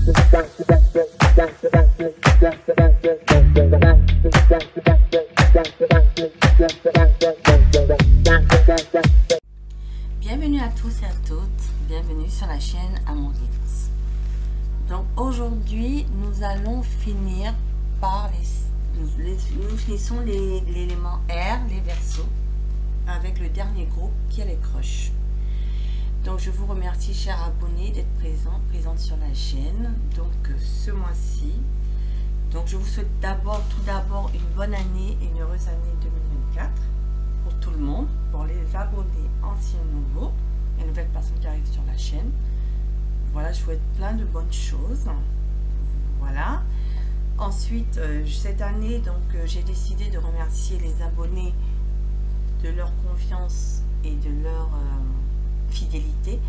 Bienvenue à tous et à toutes, bienvenue sur la chaîne Amour Guidance. Donc aujourd'hui nous allons finir par nous finissons l'élément R, les Verseaux, avec le dernier groupe qui est les croches. Donc je vous remercie chers abonnés d'être présente sur la chaîne. Donc ce mois-ci, donc je vous souhaite tout d'abord une bonne année et une heureuse année 2024 pour tout le monde, pour les abonnés anciens et nouveaux, les nouvelles personnes qui arrivent sur la chaîne. Voilà, je souhaite plein de bonnes choses. Voilà. Ensuite, cette année, donc j'ai décidé de remercier les abonnés de leur confiance et de leur fidélité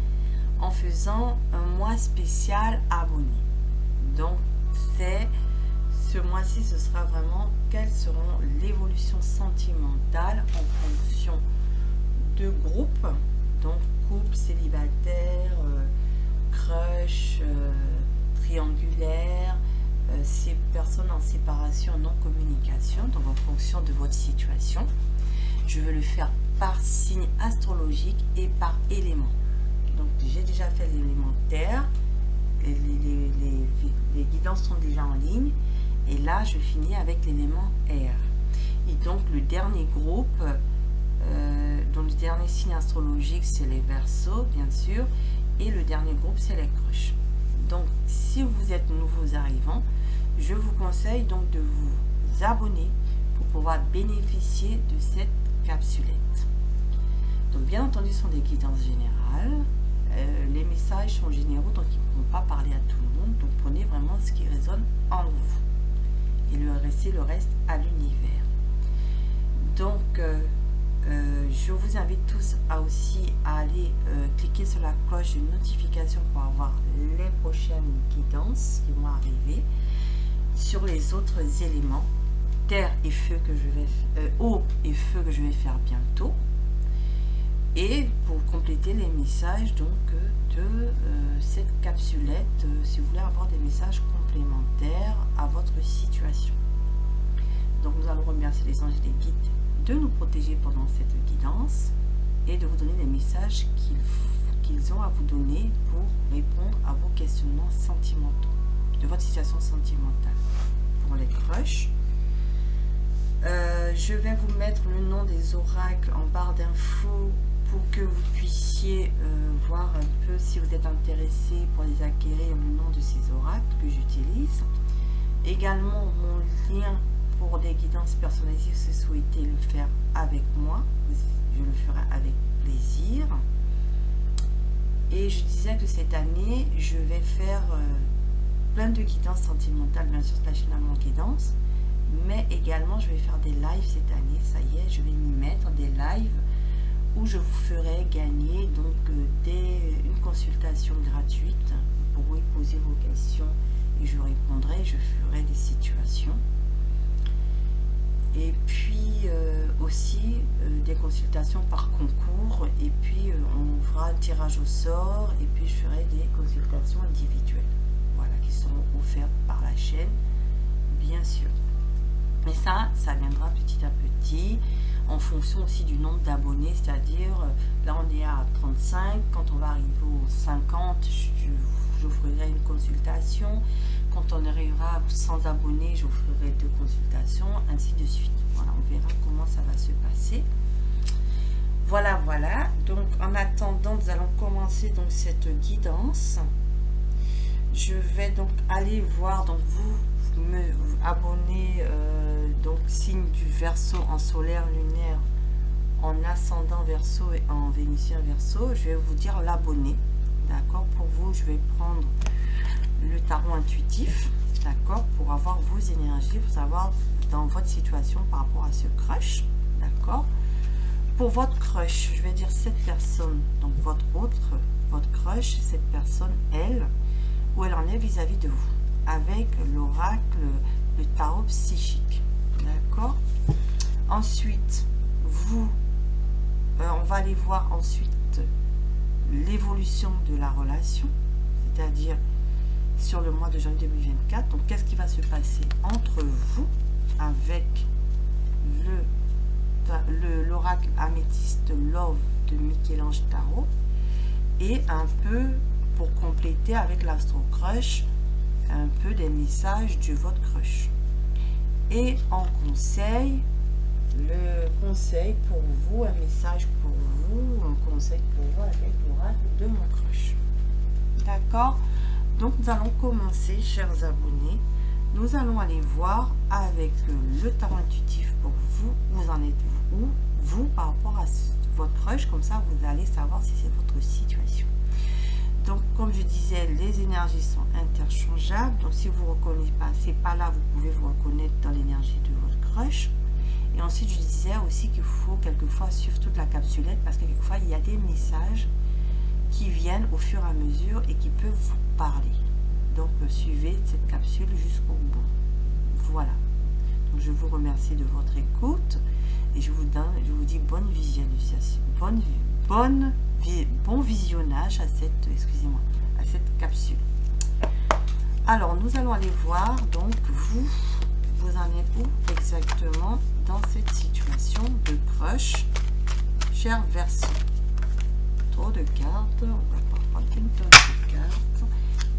en faisant un mois spécial abonné. Donc ce mois-ci, ce sera vraiment quelles seront l'évolution sentimentale en fonction de groupes, donc couple, célibataire, crush, triangulaire, ces personnes en séparation, non communication, donc en fonction de votre situation. Je vais le faire par signe astrologique et par élément. Donc j'ai déjà fait l'élément terre, les guidances sont déjà en ligne, et là je finis avec l'élément air. Et donc le dernier groupe, donc le dernier signe astrologique c'est les Verseaux bien sûr, et le dernier groupe c'est les croches. Donc si vous êtes nouveaux arrivants, je vous conseille donc de vous abonner pour pouvoir bénéficier de cette capsulette. Donc bien entendu ce sont des guidances générales, les messages sont généraux donc ils ne vont pas parler à tout le monde, donc prenez vraiment ce qui résonne en vous et laissez le reste à l'univers. Donc je vous invite tous à aussi aller cliquer sur la cloche de notification pour avoir les prochaines guidances qui vont arriver sur les autres éléments terre et feu que je vais eau et feu que je vais faire bientôt, et pour compléter les messages donc de cette capsulette si vous voulez avoir des messages complémentaires à votre situation. Donc nous allons remercier les anges et les guides de nous protéger pendant cette guidance et de vous donner les messages qu'ils ont à vous donner pour répondre à vos questionnements sentimentaux, de votre situation sentimentale. Pour les crushs, je vais vous mettre le nom des oracles en barre d'infos pour que vous puissiez voir un peu si vous êtes intéressé pour les acquérir, le nom de ces oracles que j'utilise. Également mon lien pour des guidances personnalisées si vous souhaitez le faire avec moi, je le ferai avec plaisir. Et je disais que cette année je vais faire plein de guidances sentimentales bien sûr sur la chaîne Amour Guidance, mais également je vais faire des lives cette année. Ça y est, je vais m'y mettre, des lives où je vous ferai gagner donc une consultation gratuite. Vous pourrez poser vos questions et je répondrai, je ferai des situations. Et puis aussi des consultations par concours, et puis on fera le tirage au sort, et puis je ferai des consultations individuelles, voilà, qui seront offertes par la chaîne bien sûr. Mais ça viendra petit à petit en fonction aussi du nombre d'abonnés, c'est-à-dire là on est à 35, quand on va arriver aux 50 j'offrirai une consultation, quand on arrivera à 100 abonnés j'offrirai 2 consultations, ainsi de suite. Voilà, on verra comment ça va se passer. Voilà, donc en attendant nous allons commencer donc cette guidance. Je vais donc aller voir, donc vous me abonnez donc signe du Verseau en solaire, lunaire, en ascendant Verseau et en vénitien Verseau. Je vais vous dire l'abonné, d'accord. Pour vous je vais prendre le tarot intuitif, d'accord, pour avoir vos énergies, pour savoir dans votre situation par rapport à ce crush, d'accord. Pour votre crush, je vais dire cette personne, donc votre crush, cette personne, elle, où elle en est vis-à-vis de vous, avec l'oracle, le tarot psychique, d'accord. Ensuite, vous, on va aller voir ensuite l'évolution de la relation, c'est-à-dire sur le mois de janvier 2024. Donc, qu'est-ce qui va se passer entre vous avec l'oracle Améthyste Love de Michel-Ange Tarot, et un peu pour compléter avec l'Astro Crush, un peu des messages de votre crush. Et en conseil, le conseil pour vous, un message pour vous, un conseil pour vous avec l'oracle de mon crush. D'accord? Donc nous allons commencer, chers abonnés. Nous allons aller voir avec le tarot intuitif pour vous. Vous en êtes où, vous, par rapport à votre crush, comme ça vous allez savoir si c'est votre situation. Donc comme je disais, les énergies sont interchangeables. Donc si vous ne reconnaissez pas, c'est pas là, vous pouvez vous reconnaître dans l'énergie de votre crush. Et ensuite je disais aussi qu'il faut quelquefois suivre toute la capsulette, parce que quelquefois il y a des messages qui viennent au fur et à mesure et qui peuvent vous parler. Donc suivez cette capsule jusqu'au bout. Voilà. Donc je vous remercie de votre écoute et je vous dis bonne visualisation, bon visionnage à cette, à cette capsule. Alors nous allons aller voir donc vous en êtes où exactement dans cette situation de crush, cher Verseau. Trop de cartes, on va pas prendre une tonne de cartes.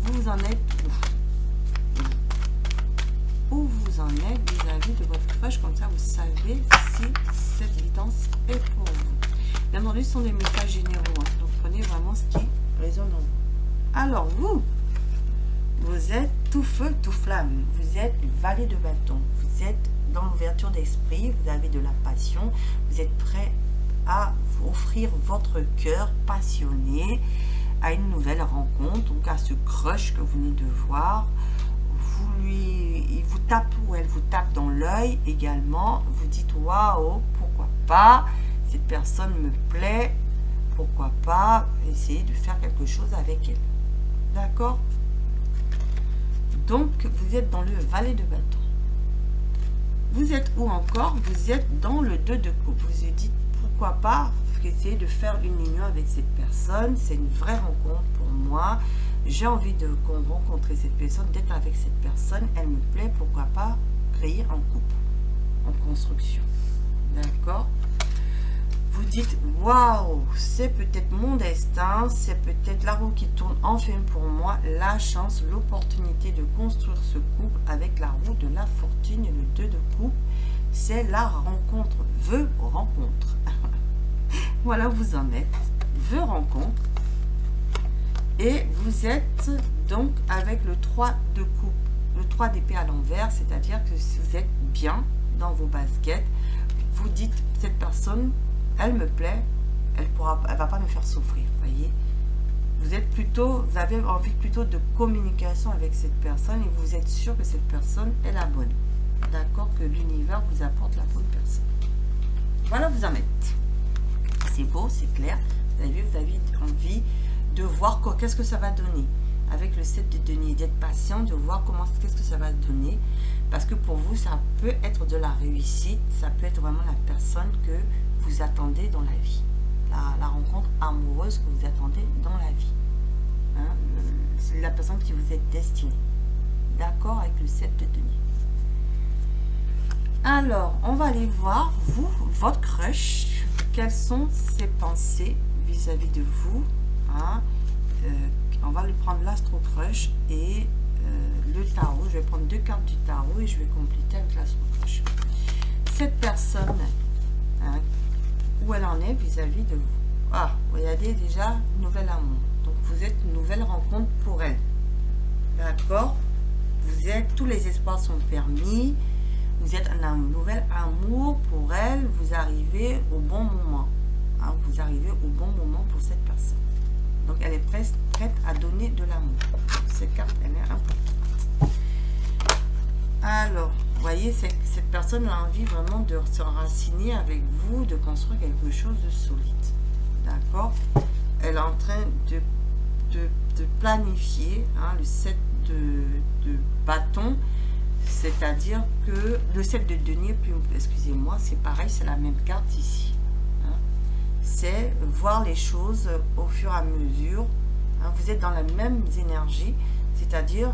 Vous en êtes où vous en êtes vis-à-vis de votre crush, comme ça vous savez si cette guidance est pour vous. Bien entendu, ce sont des messages généraux, hein, donc prenez vraiment ce qui résonne en vous. Alors vous êtes tout feu, tout flamme, vous êtes valet de bâton, vous êtes dans l'ouverture d'esprit, vous avez de la passion, vous êtes prêt à vous offrir votre cœur passionné à une nouvelle rencontre, donc à ce crush que vous venez de voir. Il vous tape ou elle vous tape dans l'œil également, vous dites waouh, pourquoi pas, cette personne me plaît, pourquoi pas essayer de faire quelque chose avec elle. D'accord? Donc vous êtes dans le valet de bâton. Vous êtes où encore? Vous êtes dans le 2 de coupe. Vous vous dites pourquoi pas essayer de faire une union avec cette personne, c'est une vraie rencontre pour moi, j'ai envie de rencontrer cette personne, d'être avec cette personne, elle me plaît, pourquoi pas créer un couple en construction. D'accord? Vous dites waouh, c'est peut-être mon destin, c'est peut-être la roue qui tourne enfin pour moi, la chance, l'opportunité de construire ce couple avec la roue de la fortune et le 2 de coupe, c'est la rencontre, rencontre. Voilà, vous en êtes, rencontre. Et vous êtes donc avec le 3 de coupe, le 3 d'épée à l'envers, c'est-à-dire que si vous êtes bien dans vos baskets, vous dites cette personne, elle me plaît, elle va pas me faire souffrir, voyez. Vous êtes plutôt, vous avez envie plutôt de communication avec cette personne et vous êtes sûr que cette personne est la bonne. D'accord, que l'univers vous apporte la bonne personne. Voilà, vous en êtes. C'est beau, c'est clair. Vous avez vu, vous avez envie de voir qu'est-ce que ça va donner. Avec le 7 de denier, d'être patient, de voir qu'est-ce que ça va donner. Parce que pour vous, ça peut être de la réussite. Ça peut être vraiment la personne que vous attendez dans la vie. La rencontre amoureuse que vous attendez dans la vie. Hein, c'est la personne qui vous est destinée. D'accord, avec le 7 de denier. Alors, on va aller voir, vous, votre crush, quelles sont ses pensées vis-à-vis de vous. Hein? On va lui prendre l'Astro Crush et le tarot. Je vais prendre 2 cartes du tarot et je vais compléter avec l'Astro Crush. Cette personne, hein, où elle en est vis-à-vis de vous. Ah, regardez déjà, nouvel amour. Donc, vous êtes une nouvelle rencontre pour elle. D'accord? Vous êtes, tous les espoirs sont permis. Vous êtes un nouvel amour pour elle, vous arrivez au bon moment. Hein, vous arrivez au bon moment pour cette personne. Donc, elle est prête à donner de l'amour. Cette carte, elle est importante. Alors, vous voyez, cette personne a envie vraiment de se raciner avec vous, de construire quelque chose de solide. D'accord? Elle est en train de planifier, hein, le 7 de bâton. C'est-à-dire que le 7 de denier, excusez-moi, c'est pareil, c'est la même carte ici. Hein. C'est voir les choses au fur et à mesure. Hein. Vous êtes dans la même énergie. c'est-à-dire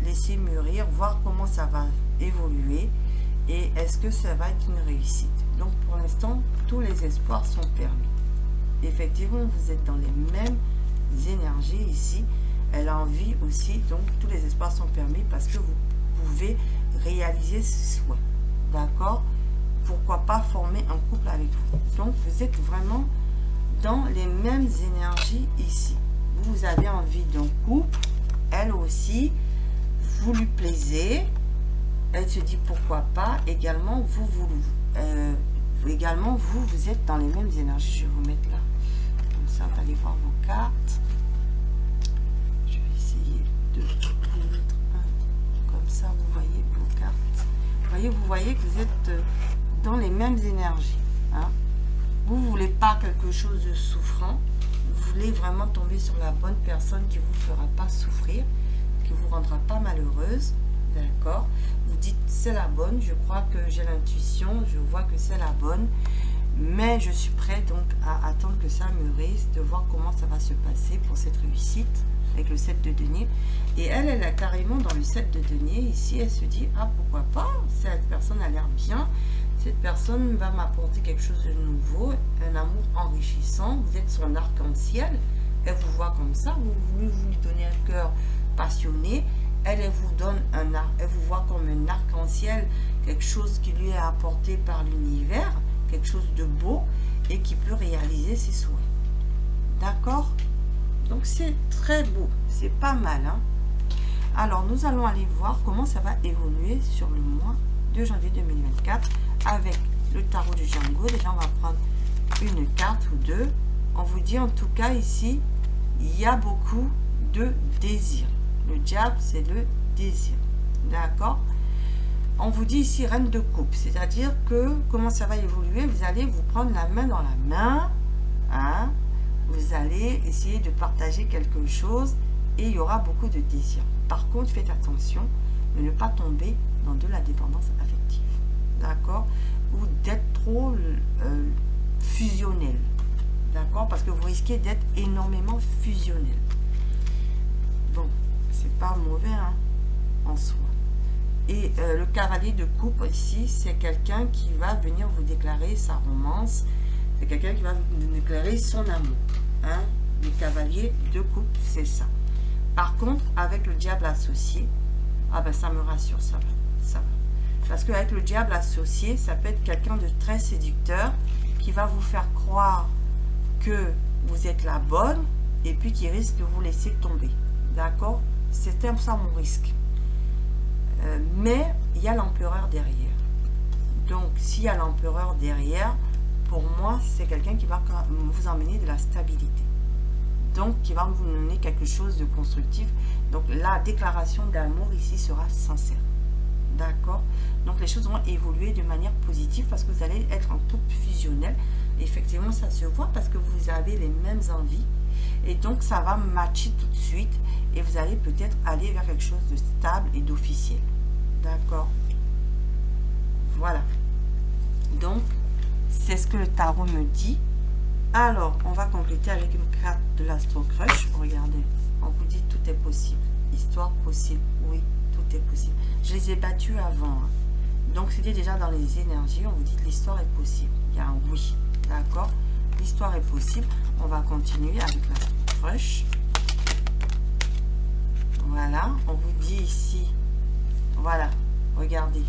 laisser mûrir, voir comment ça va évoluer et est-ce que ça va être une réussite. Donc pour l'instant, tous les espoirs sont permis. Effectivement, vous êtes dans les mêmes énergies ici. Elle a envie aussi, donc tous les espoirs sont permis parce que vous pouvez réaliser ce souhait. D'accord? Pourquoi pas former un couple avec vous? Donc vous êtes vraiment dans les mêmes énergies ici. Vous avez envie d'un couple, elle aussi, vous lui plaisez, elle se dit pourquoi pas. Également vous êtes dans les mêmes énergies. Je vais vous mettre là, comme ça vous allez voir vos cartes. Je vais essayer de vous mettre un, comme ça vous voyez vos cartes. Vous voyez que vous êtes dans les mêmes énergies, hein. Vous ne voulez pas quelque chose de souffrant, vous voulez vraiment tomber sur la bonne personne qui ne vous fera pas souffrir, qui ne vous rendra pas malheureuse. D'accord? Vous dites c'est la bonne, je crois que j'ai l'intuition, je vois que c'est la bonne, mais je suis prêt donc à attendre que ça mûrisse, de voir comment ça va se passer pour cette réussite avec le 7 de denier. Et elle est carrément dans le 7 de denier ici. Elle se dit ah pourquoi pas, cette personne a l'air bien, cette personne va m'apporter quelque chose de nouveau, un amour enrichissant. Vous êtes son arc-en-ciel, elle vous voit comme ça, vous voulez vous lui donner un cœur passionné. Elle vous donne elle vous voit comme un arc-en-ciel, quelque chose qui lui est apporté par l'univers, quelque chose de beau et qui peut réaliser ses souhaits. D'accord? Donc c'est très beau, c'est pas mal, hein? Alors nous allons aller voir comment ça va évoluer sur le mois de janvier 2024 avec le tarot du Django. Déjà on va prendre une carte ou deux. On vous dit en tout cas ici, il y a beaucoup de désir. Le diable, c'est le désir. D'accord? On vous dit ici reine de coupe. C'est-à-dire que, comment ça va évoluer? Vous allez vous prendre la main dans la main. Hein? Vous allez essayer de partager quelque chose et il y aura beaucoup de désir. Par contre, faites attention de ne pas tomber dans de la dépendance affective. D'accord? Ou d'être trop fusionnel. D'accord? Parce que vous risquez d'être énormément fusionnel. Bon. C'est pas mauvais, hein, en soi. Et le cavalier de coupe ici, c'est quelqu'un qui va venir vous déclarer sa romance. C'est quelqu'un qui va vous déclarer son amour. Hein? Le cavalier de coupe, c'est ça. Par contre, avec le diable associé, ah ben ça me rassure, ça va. Parce qu'avec le diable associé, ça peut être quelqu'un de très séducteur qui va vous faire croire que vous êtes la bonne et puis qui risque de vous laisser tomber. D'accord? C'est un peu ça mon risque. Mais il y a l'empereur derrière. Donc, s'il y a l'empereur derrière, pour moi, c'est quelqu'un qui va vous emmener de la stabilité. Donc, qui va vous donner quelque chose de constructif. Donc, la déclaration d'amour ici sera sincère. D'accord? Donc, les choses vont évoluer de manière positive parce que vous allez être en couple fusionnel. Effectivement, ça se voit parce que vous avez les mêmes envies. Et donc, ça va matcher tout de suite. Et vous allez peut-être aller vers quelque chose de stable et d'officiel. D'accord? Voilà. Donc, c'est ce que le tarot me dit. Alors, on va compléter avec une carte de l'Astro Crush. Regardez, on vous dit tout est possible. Histoire possible. Oui, tout est possible. Je les ai battus avant. Hein. Donc, c'était déjà dans les énergies. On vous dit que l'histoire est possible. Il y a un oui. D'accord? L'histoire est possible. On va continuer avec l'Astro Crush. Voilà, on vous dit ici, voilà, regardez,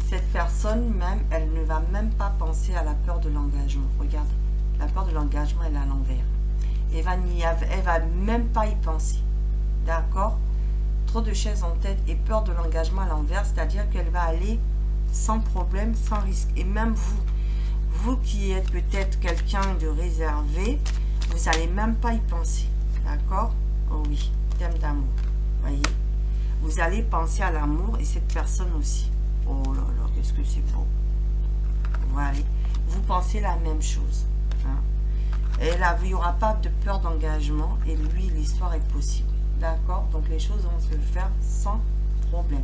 cette personne même, elle ne va même pas penser à la peur de l'engagement. Regardez, la peur de l'engagement, elle est à l'envers. Elle va même pas y penser. D'accord? Trop de chaises en tête et peur de l'engagement à l'envers, c'est-à-dire qu'elle va aller sans problème, sans risque. Et même vous qui êtes peut-être quelqu'un de réservé, vous n'allez même pas y penser. D'accord? Oh oui, thème d'amour. Voyez, vous allez penser à l'amour et cette personne aussi. Oh là là, qu'est-ce que c'est beau. Voilà, vous pensez la même chose. Hein? Et là, il n'y aura pas de peur d'engagement et lui, l'histoire est possible. D'accord? Donc les choses vont se faire sans problème.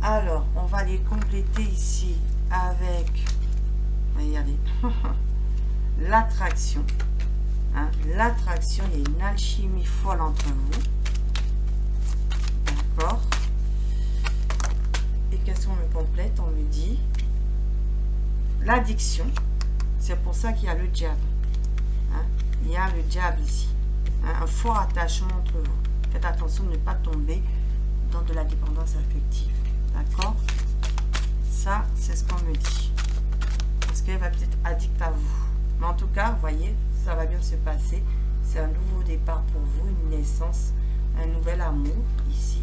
Alors, on va les compléter ici avec, regardez, l'attraction. Hein? L'attraction, il y a une alchimie folle entre vous. l'addiction. C'est pour ça qu'il y a le diable. Hein? Il y a le diable ici. Hein? Un fort attachement entre vous. Faites attention de ne pas tomber dans de la dépendance affective. D'accord? Ça, c'est ce qu'on me dit. Parce qu'elle va peut-être addict à vous. Mais en tout cas, vous voyez, ça va bien se passer. C'est un nouveau départ pour vous, une naissance, un nouvel amour ici.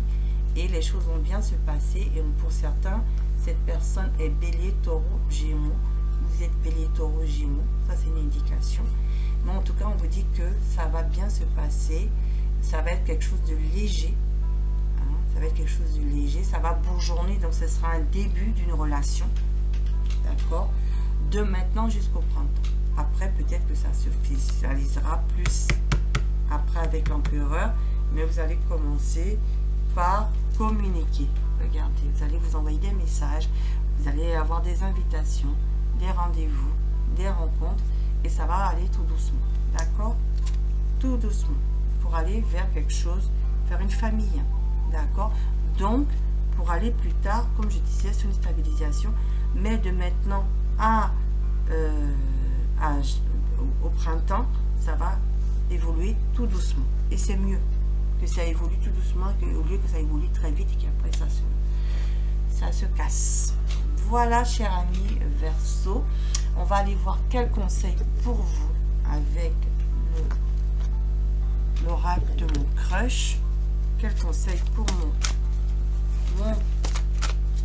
Et les choses vont bien se passer. Et pour certains, cette personne est bélier, taureau, gémeaux. Vous êtes bélier, taureau, gémeaux. Ça, c'est une indication. Mais en tout cas, on vous dit que ça va bien se passer. Ça va être quelque chose de léger. Hein, ça va être quelque chose de léger. Ça va bourgeonner. Donc, ce sera un début d'une relation. D'accord? De maintenant jusqu'au printemps. Après, peut-être que ça se finalisera plus après avec l'empereur. Mais vous allez commencer par communiquer. Regardez, vous allez vous envoyer des messages. Vous allez avoir des invitations, des rendez-vous, des rencontres. Et ça va aller tout doucement. D'accord? Tout doucement. Pour aller vers quelque chose, vers une famille. D'accord? Donc, pour aller plus tard, comme je disais, sur une stabilisation. Mais de maintenant au printemps, ça va évoluer tout doucement. Et c'est mieux que ça évolue tout doucement au lieu que ça évolue très vite et qu'après ça se casse. Voilà, cher ami Verseau. On va aller voir quels conseils pour vous avec l'oracle de mon crush. Quels conseils pour mon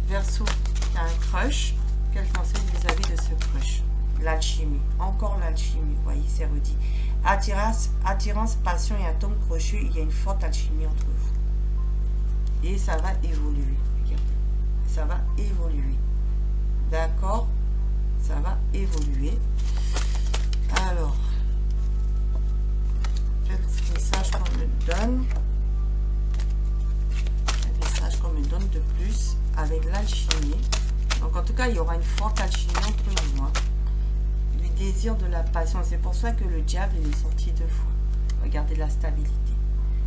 Verseau qui a un crush. Quels conseils vis-à-vis de ce crush? L'alchimie. Encore l'alchimie. Vous voyez, c'est redit. Attirance, passion et atome crochet. Il y a une forte alchimie entre vous. Et ça va évoluer. Regardez. Ça va évoluer. D'accord? Ça va évoluer. Alors, quel message qu'on me donne? Quel message qu'on me donne de plus avec l'alchimie? Donc, en tout cas, il y aura une forte alchimie entre vous. Hein. Le désir de la passion. C'est pour ça que le diable il est sorti 2 fois. Regardez la stabilité.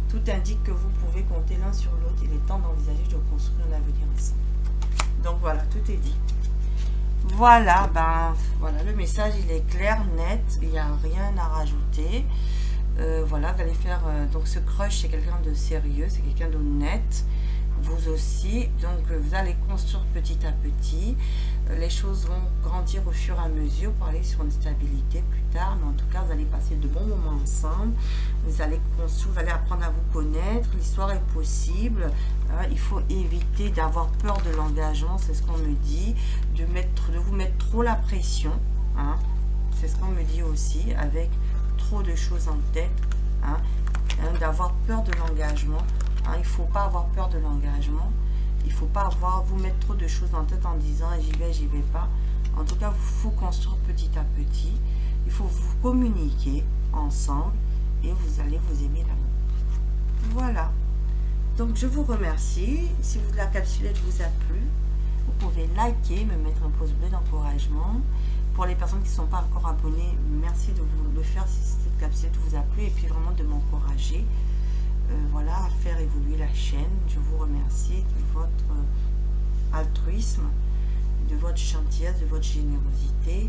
Tout indique que vous pouvez compter l'un sur l'autre. Il est temps d'envisager de construire un avenir ensemble. Donc, voilà, tout est dit. Voilà, voilà, le message il est clair, net, il n'y a rien à rajouter. Voilà, vous allez faire, donc ce crush c'est quelqu'un de sérieux, c'est quelqu'un d'honnête, vous aussi, donc vous allez construire petit à petit. Les choses vont grandir au fur et à mesure pour aller sur une stabilité plus tard, mais en tout cas vous allez passer de bons moments ensemble, vous allez construire, vous allez apprendre à vous connaître, l'histoire est possible. Il faut éviter d'avoir peur de l'engagement, c'est ce qu'on me dit, de vous mettre trop la pression, hein, c'est ce qu'on me dit aussi, avec trop de choses en tête, hein, d'avoir peur de l'engagement, hein, il ne faut pas avoir peur de l'engagement, il ne faut pas vous mettre trop de choses en tête en disant j'y vais pas. En tout cas, il faut construire petit à petit, il faut vous communiquer ensemble et vous allez vous aimer l'amour. Voilà. Donc, je vous remercie. Si la capsulette vous a plu, vous pouvez liker, me mettre un pouce bleu d'encouragement. Pour les personnes qui ne sont pas encore abonnées, merci de vous le faire si cette capsulette vous a plu et puis vraiment de m'encourager voilà, à faire évoluer la chaîne. Je vous remercie de votre altruisme, de votre gentillesse, de votre générosité.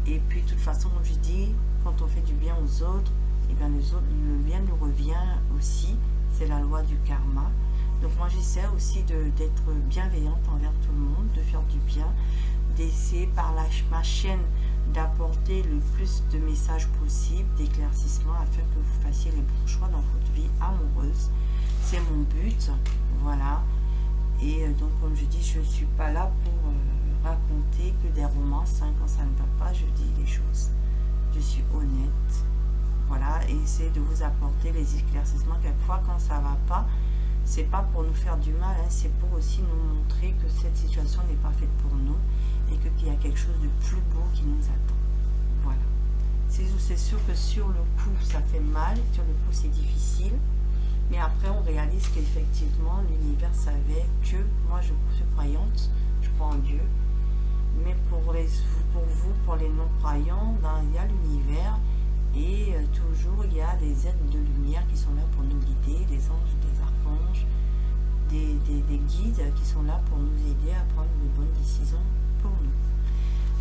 Et puis, de toute façon, comme je dis, quand on fait du bien aux autres, et bien le bien nous revient aussi. C'est la loi du karma. Donc moi j'essaie aussi d'être bienveillante envers tout le monde, de faire du bien, d'essayer par ma chaîne d'apporter le plus de messages possible, d'éclaircissement afin que vous fassiez les bons choix dans votre vie amoureuse. C'est mon but, voilà. Et donc comme je dis, je ne suis pas là pour raconter que des romances, hein. Quand ça ne va pas, je dis les choses. Je suis honnête. Voilà, et essayer de vous apporter les éclaircissements. Quelquefois, quand ça ne va pas, c'est pas pour nous faire du mal, hein, c'est pour aussi nous montrer que cette situation n'est pas faite pour nous et qu'il y a quelque chose de plus beau qui nous attend. Voilà. C'est sûr que sur le coup, ça fait mal, sur le coup, c'est difficile, mais après, on réalise qu'effectivement, l'univers savait que moi, je suis croyante, je crois en Dieu, mais pour vous, pour les non-croyants, il y a l'univers. Et toujours, il y a des êtres de lumière qui sont là pour nous guider, des anges, des archanges, des guides qui sont là pour nous aider à prendre de bonnes décisions pour nous.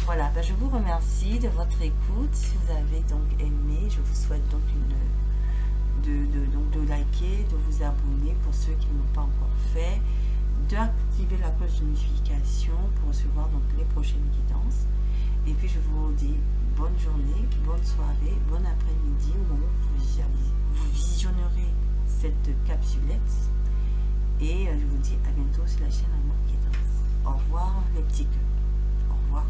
Voilà, ben je vous remercie de votre écoute. Si vous avez donc aimé, je vous souhaite donc de liker, de vous abonner pour ceux qui ne l'ont pas encore fait, d'activer la cloche de notification pour recevoir donc les prochaines guidances. Et puis je vous dis bonne journée, bonne soirée, bon après-midi au moment où vous visionnerez cette capsulette. Et je vous dis à bientôt sur la chaîne Amour Guidance. Au revoir les petits cœurs. Au revoir.